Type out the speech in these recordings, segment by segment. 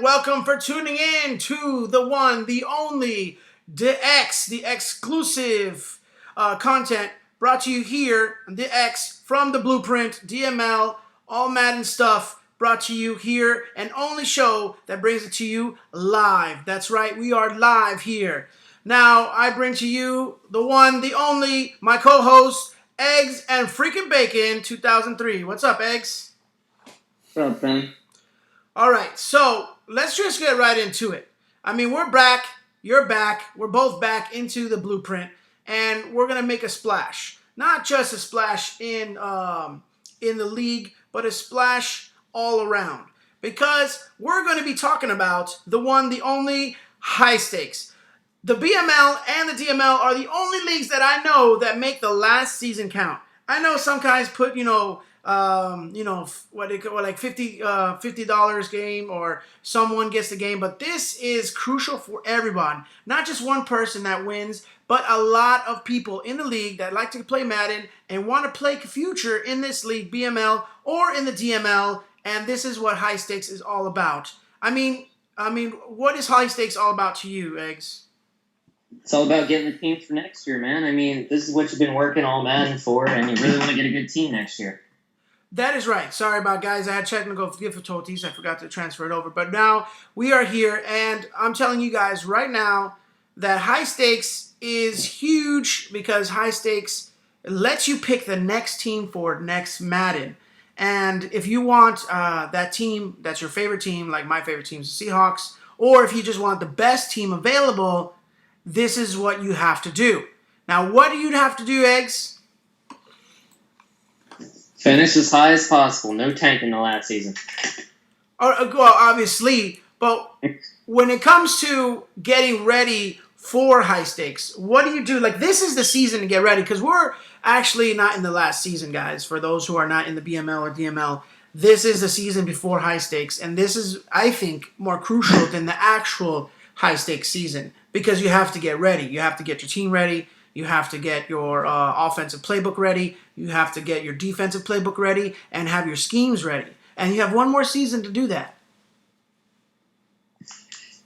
welcome for tuning in to the one, the only, the exclusive content brought to you here, the X from the Blueprint, DML, all Madden stuff brought to you here, and only show that brings it to you live. That's right, we are live here. Now, I bring to you the one, the only, my co-host, Eggs and Freaking Bacon 2003. What's up, Eggs? What's up, Ben? All right, so let's just get right into it. I mean, we're back. You're back. We're both back into the Blueprint, and we're gonna make a splash. Not just a splash in the league, but a splash all around. Because we're going to be talking about the one, the only, high stakes. The BML and the DML are the only leagues that I know that make the last season count. I know some guys put, what they call like $50 game, or someone gets the game, but this is crucial for everyone. Not just one person that wins, but a lot of people in the league that like to play Madden and want to play future in this league, BML or in the DML, and this is what high stakes is all about. I mean, what is high stakes all about to you, Eggs? It's all about getting the team for next year, man. I mean, this is what you've been working all Madden for, and you really want to get a good team next year. That is right. Sorry about guys. I had technical difficulties. I forgot to transfer it over. But now we are here, and I'm telling you guys right now that high stakes is huge, because high stakes lets you pick the next team for next Madden. And if you want that team, that's your favorite team, like my favorite team is the Seahawks, or if you just want the best team available, this is what you have to do. Now, what do you have to do, Eggs? Finish as high as possible. No tank in the last season. Well, obviously, but when it comes to getting ready for high stakes, what do you do? Like, this is the season to get ready, because we're actually not in the last season, guys. For those who are not in the BML or DML, this is the season before high stakes, and this is, I think, more crucial than the actual high stakes season, because you have to get ready. You have to get your team ready. You have to get your offensive playbook ready. You have to get your defensive playbook ready and have your schemes ready. And you have one more season to do that.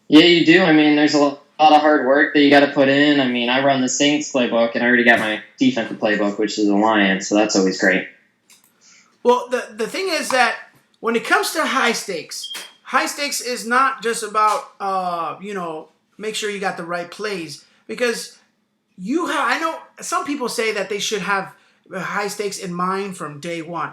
Yeah, you do. I mean, there's a lot of hard work that you got to put in. I mean, I run the Saints playbook, and I already got my defensive playbook, which is the Lions, so that's always great. Well, the thing is that when it comes to high stakes is not just about, make sure you got the right plays, because I know some people say that they should have high stakes in mind from day one.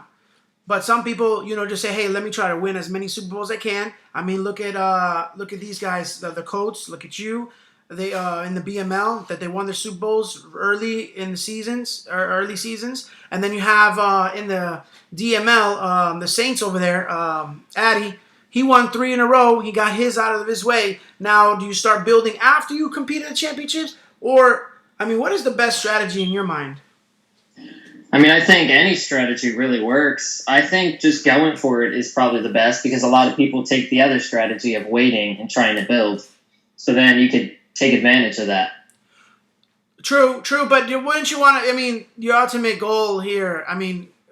But some people, just say, hey, let me try to win as many Super Bowls as I can. I mean, look at these guys, the Colts. Look at you. They in the BML that they won their Super Bowls early in the seasons, or early seasons, and then you have in the DML the Saints over there. Addy, he won 3 in a row. He got his out of his way. Now, do you start building after you compete at the championships, or what is the best strategy in your mind? I mean, I think any strategy really works. I think just going for it is probably the best, because a lot of people take the other strategy of waiting and trying to build. So then you could take advantage of that. True, but wouldn't you want to, your ultimate goal here,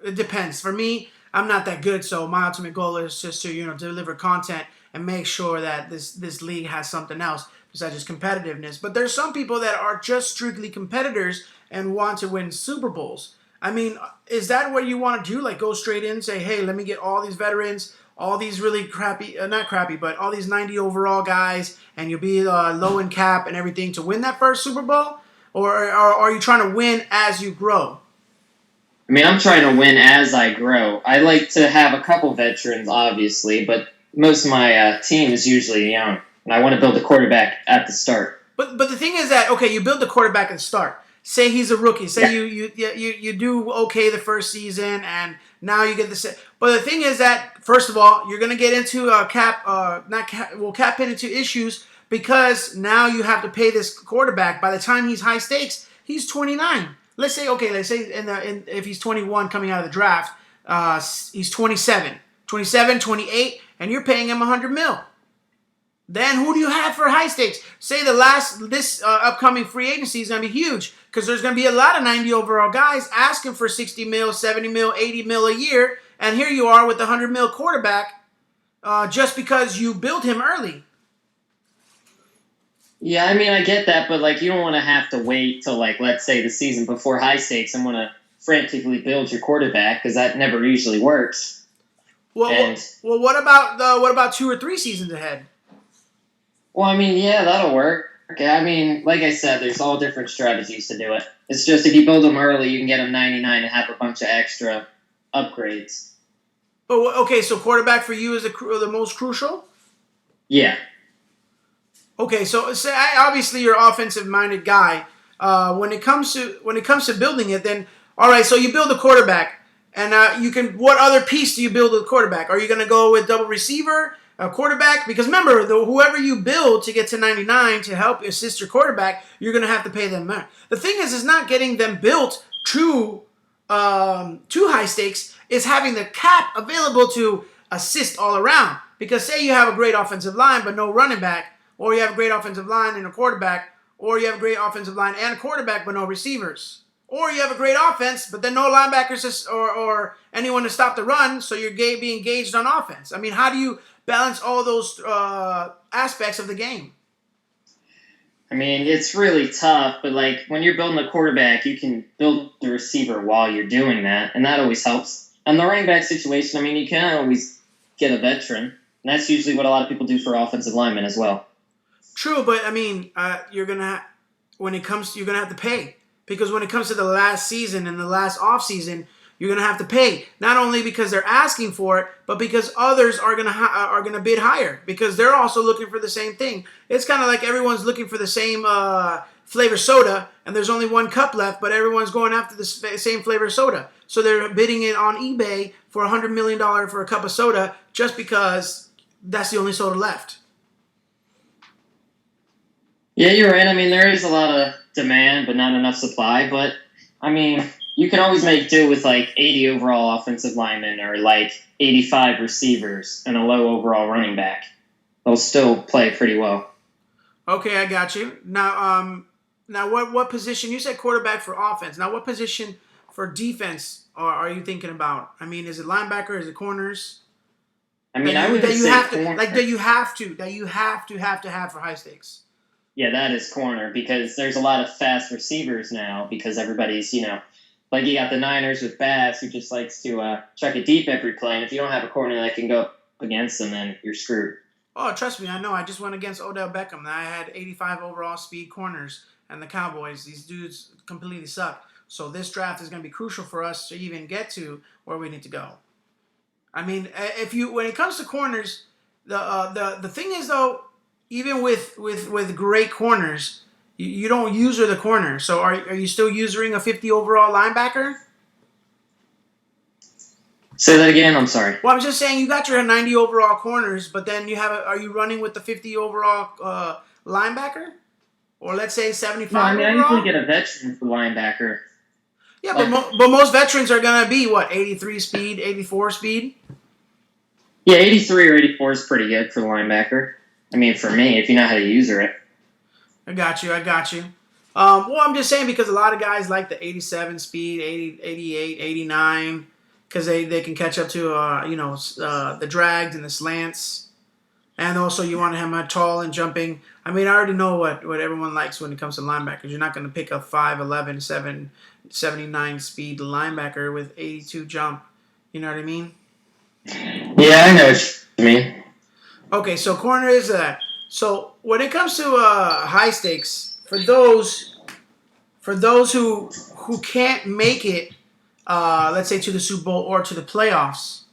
it depends. For me, I'm not that good, so my ultimate goal is just to, deliver content and make sure that this league has something else besides just competitiveness. But there's some people that are just strictly competitors and want to win Super Bowls. Is that what you want to do? Like, go straight in and say, hey, let me get all these veterans, all these really crappy, not crappy, but all these 90 overall guys, and you'll be low in cap and everything to win that first Super Bowl? Or are you trying to win as you grow? I'm trying to win as I grow. I like to have a couple veterans, obviously, but most of my team is usually young, and I want to build a quarterback at the start. But the thing is that, okay, you build the quarterback at the start. Say he's a rookie. Say you do okay the first season, and now you get the. But the thing is that, first of all, you're going to get into cap hit into issues, because now you have to pay this quarterback. By the time he's high stakes, he's 29. Let's say if he's 21 coming out of the draft, he's 27, 28, and you're paying him $100 million. Then who do you have for high stakes? Say this upcoming free agency is going to be huge, because there's going to be a lot of 90 overall guys asking for 60 mil, 70 mil, 80 mil a year, and here you are with the $100 million quarterback. just because you build him early. Yeah, I mean, I get that, but like, you don't want to have to wait till like, let's say, the season before high stakes and want to frantically build your quarterback because that never usually works. Well, And what about 2 or 3 seasons ahead? well, I mean, yeah, that'll work. I mean, like I said, there's all different strategies to do it. It's just if you build them early, you can get them 99 and have a bunch of extra upgrades. But okay, so quarterback for you is the most crucial. Yeah. Okay, so say obviously you're an offensive-minded guy. When it comes to building it, then all right. So you build a quarterback, and you can. What other piece do you build with a quarterback? Are you going to go with double receiver, a quarterback? Because remember, whoever you build to get to 99 to help assist your quarterback, you're going to have to pay them more. The thing is not getting them built to high stakes. Is having the cap available to assist all around. Because say you have a great offensive line but no running back. Or you have a great offensive line and a quarterback. Or you have a great offensive line and a quarterback but no receivers. Or you have a great offense but then no linebackers or anyone to stop the run, so you're being engaged on offense. I mean, how do you balance all those aspects of the game? I mean, it's really tough, but like when you're building a quarterback, you can build the receiver while you're doing that, and that always helps. And the running back situation, I mean, you can always get a veteran, and that's usually what a lot of people do for offensive linemen as well. True, but I mean, you're gonna you're gonna have to pay, because when it comes to the last season and the last off season, you're gonna have to pay, not only because they're asking for it, but because others are gonna bid higher because they're also looking for the same thing. It's kind of like everyone's looking for the same flavor soda, and there's only one cup left, but everyone's going after the same flavor soda. So they're bidding it on eBay for $100 million for a cup of soda just because that's the only soda left. Yeah, you're right. I mean, there is a lot of demand, but not enough supply. But, I mean, you can always make do with like 80 overall offensive linemen or like 85 receivers and a low overall running back. They'll still play pretty well. Okay, I got you. Now what position? You said quarterback for offense. Now, what position for defense are you thinking about? I mean, is it linebacker? Is it corners? I mean, I would say have corner. to have for high stakes. Yeah, that is corner because there's a lot of fast receivers now because everybody's, like you got the Niners with Bass who just likes to chuck it deep every play. And if you don't have a corner that can go up against them, then you're screwed. Oh, trust me, I know. I just went against Odell Beckham. I had 85 overall speed corners and the Cowboys. These dudes completely suck. So this draft is going to be crucial for us to even get to where we need to go. I mean, when it comes to corners, the thing is though, even with great corners, you don't user the corner. So are you still using a 50 overall linebacker? Say that again. I'm sorry. Well, I'm just saying you got your 90 overall corners, but then are you running with the 50 overall linebacker? Or let's say 75 No, I mean, overall? I usually get a veteran for linebacker. Yeah, but most veterans are going to be, 83 speed, 84 speed? Yeah, 83 or 84 is pretty good for the linebacker. I mean, for me, if you know how to user it. I got you. Well, I'm just saying because a lot of guys like the 87 speed, 80, 88, 89, because they can catch up to, the drags and the slants. And also you want to have them tall and jumping. I mean, I already know what everyone likes when it comes to linebackers. You're not going to pick a 5'11", 79 speed linebacker with 82 jump. You know what I mean? Yeah, I know what you mean. Okay, so corner is that. So when it comes to high stakes, for those who can't make it, let's say to the Super Bowl or to the playoffs,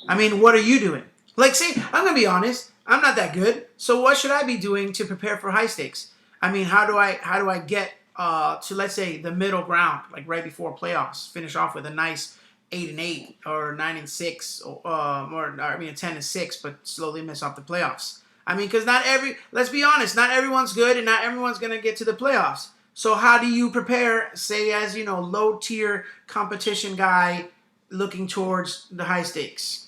I mean, what are you doing? Like, say, I'm gonna be honest, I'm not that good. So what should I be doing to prepare for high stakes? I mean, how do I get to, let's say, the middle ground, like right before playoffs, finish off with a nice 8-8 or 9-6, or 10-6, but slowly miss off the playoffs. I mean, because let's be honest, not everyone's good and not everyone's going to get to the playoffs. So how do you prepare, say, as, low tier competition guy looking towards the high stakes?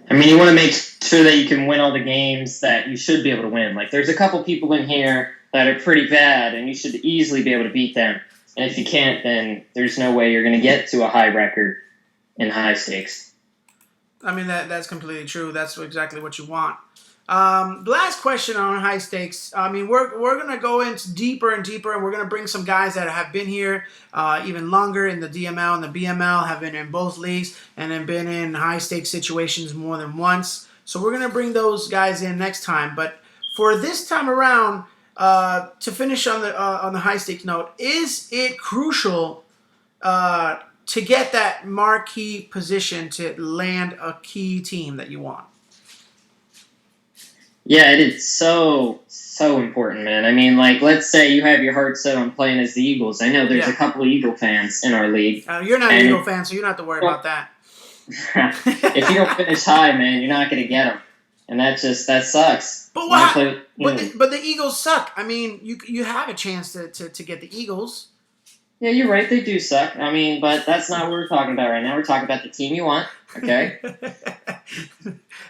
I mean, you want to make sure that you can win all the games that you should be able to win. Like, there's a couple people in here that are pretty bad, and you should easily be able to beat them. And if you can't, then there's no way you're going to get to a high record in high stakes. I mean, that's completely true. That's exactly what you want. The last question on high stakes. I mean, we're gonna go into deeper and deeper, and we're gonna bring some guys that have been here even longer in the DML and the BML, have been in both leagues, and have been in high stakes situations more than once. So we're gonna bring those guys in next time. But for this time around, to finish on the high stakes note, is it crucial to get that marquee position to land a key team that you want? Yeah, it is so important, man. I mean, like, let's say you have your heart set on playing as the Eagles. I know there's a couple of Eagle fans in our league. You're not an Eagle fan, so you don't have to worry about that. If you don't finish high, man, you're not going to get them, and that sucks. But but the Eagles suck. I mean, you have a chance to get the Eagles. Yeah, you're right. They do suck. I mean, but that's not what we're talking about right now. We're talking about the team you want. Okay.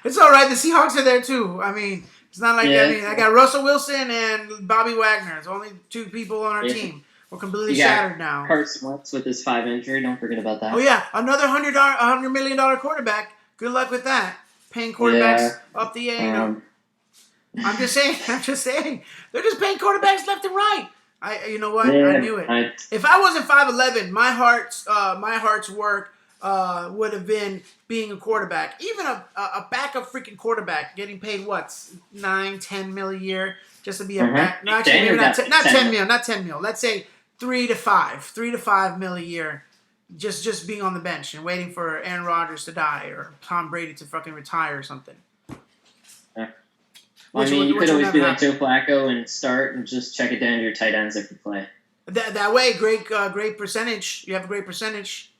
It's all right. The Seahawks are there too. I mean, it's not like I mean, I got Russell Wilson and Bobby Wagner. It's only two people on our team. We're completely shattered now. Carson Wentz with his 5 injury. Don't forget about that. Oh yeah, another $100 million quarterback. Good luck with that. Paying quarterbacks up the A. I'm just saying. They're just paying quarterbacks left and right. You know what? I knew it. If I wasn't 5'11", my heart's work would have been being a quarterback. Even a backup freaking quarterback getting paid what, $9-10 mil a year just to be a back. No, actually, maybe not 10 mil. Let's say 3 to 5 mil a year. Just being on the bench and waiting for Aaron Rodgers to die or Tom Brady to fucking retire or something. I mean, you could always be like Joe Flacco and start and just check it down to your tight ends if you play. That way, great percentage. You have a great percentage.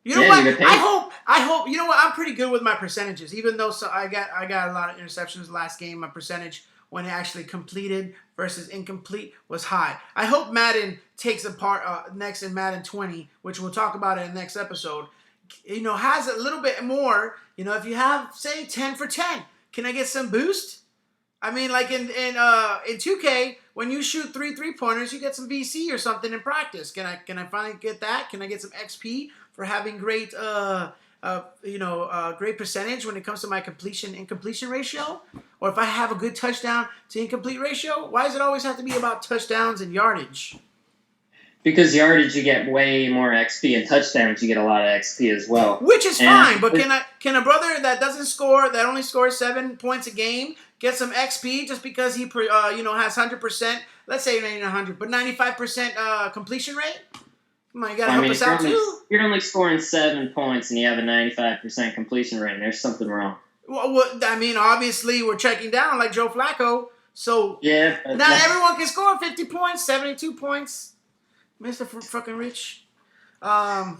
You know what? I hope. You know what? I'm pretty good with my percentages. Even though I got a lot of interceptions last game, my percentage when it actually completed versus incomplete was high. I hope Madden takes a part next in Madden 20, which we'll talk about in the next episode. You know, has a little bit more. You know, if you have say 10 for 10, can I get some boost? I mean, like in 2K, when you shoot 3 3-pointers, you get some VC or something in practice. Can I finally get that? Can I get some XP for having great great percentage when it comes to my incompletion ratio? Or if I have a good touchdown to incomplete ratio? Why does it always have to be about touchdowns and yardage? Because yardage, you get way more XP, and touchdowns, you get a lot of XP as well. Which is fine, but can a brother that doesn't score, that only scores 7 points a game, get some XP just because he has 100%? Let's say not 100, but 95% completion rate. Come on, you gotta help us out too. You're only scoring 7 points, and you have a 95% completion rate. There's something wrong. Well, I mean, obviously we're checking down like Joe Flacco, so not everyone can score 50 points, 72 points. Mr. Fucking Rich. Yeah,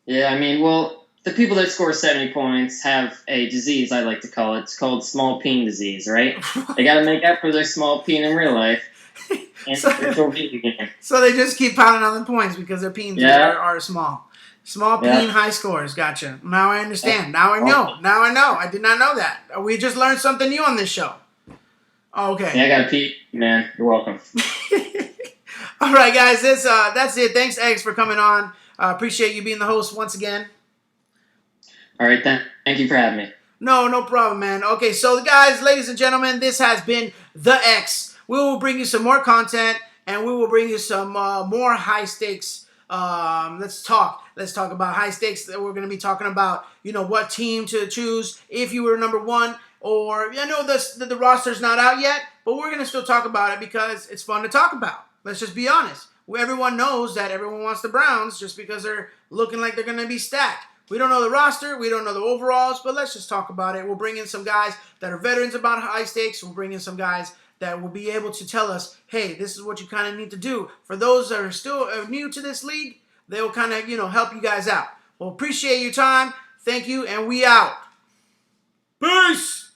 I mean, well, the people that score 70 points have a disease, I like to call it. It's called small peen disease, right? They got to make up for their small peen in real life. And so they just keep pounding on the points because their peens are small. Small peen high scores. Gotcha. Now I understand. Now I know. Now I know. I did not know that. We just learned something new on this show. Okay. Yeah, I got to pee, man. You're welcome. All right, guys, that's it. Thanks, Eggs, for coming on. Appreciate you being the host once again. All right, thank you for having me. No problem, man. Okay, so guys, ladies and gentlemen, this has been The X. We will bring you some more content, and we will bring you some more high stakes. Let's talk about high stakes. We're going to be talking about, what team to choose if you were number one. Or, I know the roster's not out yet, but we're going to still talk about it because it's fun to talk about. Let's just be honest. Everyone knows that everyone wants the Browns just because they're looking like they're going to be stacked. We don't know the roster. We don't know the overalls, but let's just talk about it. We'll bring in some guys that are veterans about high stakes. We'll bring in some guys that will be able to tell us, hey, this is what you kind of need to do. For those that are still new to this league, they will kind of, help you guys out. Well, appreciate your time. Thank you, and we out. Peace!